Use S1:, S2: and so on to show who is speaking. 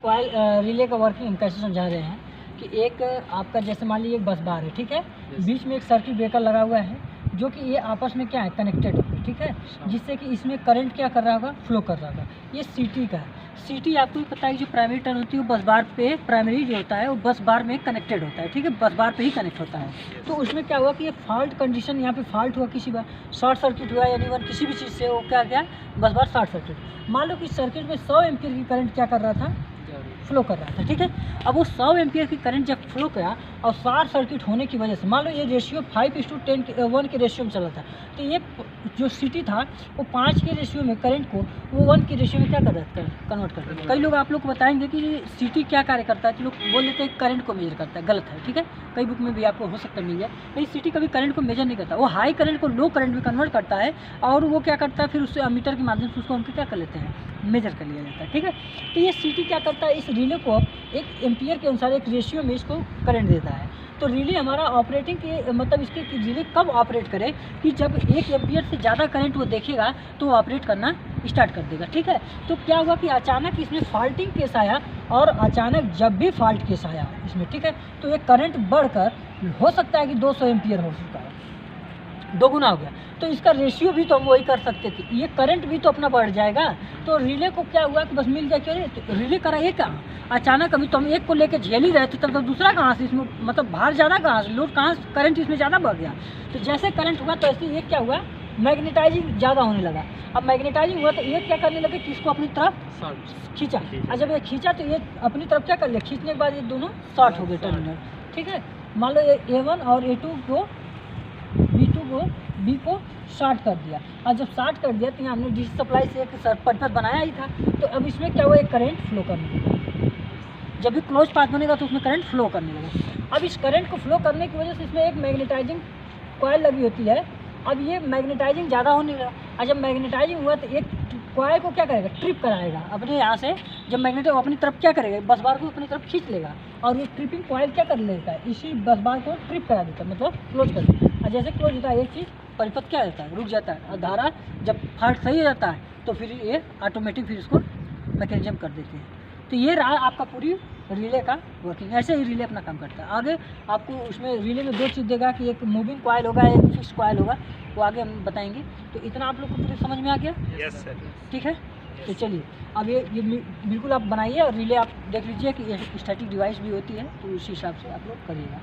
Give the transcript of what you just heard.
S1: Coil relay का working हम कैसे समझा रहे हैं कि एक आपका जैसे मान लीजिए एक बस बार है, ठीक है। बीच में एक सर्किट ब्रेकर लगा हुआ है जो कि ये आपस में क्या है, कनेक्टेड होगा, ठीक है, जिससे कि इसमें करंट क्या कर रहा होगा, फ्लो कर रहा होगा। ये सीटी का है। सीटी आपको भी पता है कि जो प्राइमरी टर्न होती है वो बस बार पे, प्राइमरी जो होता है वो बस बार में कनेक्टेड होता है, ठीक है, बस बार पे ही कनेक्ट होता है। तो उसमें क्या हुआ कि ये फॉल्ट कंडीशन, यहाँ पे फॉल्ट हुआ, किसी बार शॉर्ट सर्किट हुआ, यानी वन किसी भी चीज़ से वो क्या गया, बस बार शॉर्ट सर्किट। मान लो कि सर्किट में 100 एम्पीयर की करंट क्या कर रहा था, फ्लो कर रहा था, ठीक है। अब वो 100 एम्पीयर की करंट जब फ्लो किया और शॉर्ट सर्किट होने की वजह से, मान लो ये रेशियो 5:10 के रेशियो में चला था, तो ये जो सिटी था वो 5 के रेशियो में करंट को वो 1 के रेशियो में क्या कर रहा है, कन्वर्ट कर रहा है। कई लोग आप लोग को बताएंगे कि सिटी क्या कार्य करता है, तो लोग बोल देते हैं करंट को मेजर करता है, गलत है, ठीक है। कई बुक में भी आपको हो सकता है मिल जाए, लेकिन सिटी कभी करंट को मेजर नहीं करता, वो हाई करंट को लो करंट में कन्वर्ट करता है और वो क्या करता है, फिर उससे अमीटर के माध्यम से उसको हम क्या कर लेते हैं, मेजर कर लिया जाता है, ठीक है। तो ये सीटी क्या करता है, इस रिले को एक एम्पियर के अनुसार एक रेशियो में इसको करंट देता है। तो रिले हमारा ऑपरेटिंग के मतलब इसके रिले कब ऑपरेट करे कि जब 1 एम्पियर से ज़्यादा करंट वो देखेगा तो वो ऑपरेट करना स्टार्ट कर देगा, ठीक है। तो क्या हुआ कि अचानक इसमें फॉल्टिंग केस आया और अचानक जब भी फॉल्ट केस आया इसमें, ठीक है, तो ये करंट बढ़कर हो सकता है कि 200 एम्पियर हो चुका है, 2 गुना हो गया। तो इसका रेशियो भी तो हम वही कर सकते थे, ये करंट भी तो अपना बढ़ जाएगा। तो रिले को क्या हुआ कि बस मिल जाए, क्यों तो रिले करा ये कहाँ, अचानक अभी तो हम एक को लेकर झेल ही रहे थे, तब तो दूसरा कहाँ से इसमें मतलब भार ज़्यादा कहाँ से, लोड कहाँ से, करंट इसमें ज़्यादा बढ़ गया। तो जैसे करंट हुआ तो ऐसे ये क्या हुआ, मैग्नेटाइजिंग ज़्यादा होने लगा। अब मैग्नेटाइजिंग हुआ तो ये क्या करने लगे कि इसको अपनी तरफ खींचा, और जब ये खींचा तो ये अपनी तरफ क्या कर लिया, खींचने के बाद ये दोनों शॉर्ट हो गए टर्मिनल, ठीक है। मान लो ये A1 और A2 को बी को शॉर्ट कर दिया, और जब शॉर्ट कर दिया तो यहाँ हमने डीसी सप्लाई से एक पर्पस बनाया ही था। तो अब इसमें क्या हुआ, एक करंट फ्लो करने लगा, जब भी क्लोज पाथ बनेगा तो उसमें करंट फ्लो करने लगा। अब इस करंट को फ्लो करने की वजह से इसमें एक मैग्नेटाइजिंग कॉइल लगी होती है। अब ये मैग्नेटाइजिंग ज़्यादा होने लगा, और जब मैग्नेटाइजिंग हुआ तो एक कॉइल को क्या करेगा, ट्रिप कराएगा अपने यहाँ से। जब मैग्नेट अपनी तरफ क्या करेगा, बस बार को अपनी तरफ खींच लेगा, और ये ट्रिपिंग कॉइल क्या कर लेता है, इसी बस बार को ट्रिप करा देता है, मतलब क्लोज कर देता है। और जैसे क्लोज होता है एक चीज़ परिपथ क्या रहता है, रुक जाता है, और धारा जब फॉल्ट सही हो जाता है तो फिर ये ऑटोमेटिक फिर इसको मैकेनिज्म कर देते हैं। तो ये रहा आपका पूरी रिले का वर्किंग। ऐसे ही रिले अपना काम करता है। आगे आपको उसमें रिले में 2 चीज़ देगा कि एक मूविंग कॉइल होगा, एक फिक्स कॉइल होगा, वो आगे हम बताएंगे। तो इतना आप लोग को पूरी समझ में आ गया?
S2: Yes sir.
S1: ठीक है, तो चलिए अब ये बिल्कुल आप बनाइए और रिले आप देख लीजिए कि स्टैटिक डिवाइस भी होती है, तो उसी हिसाब से आप लोग करिएगा।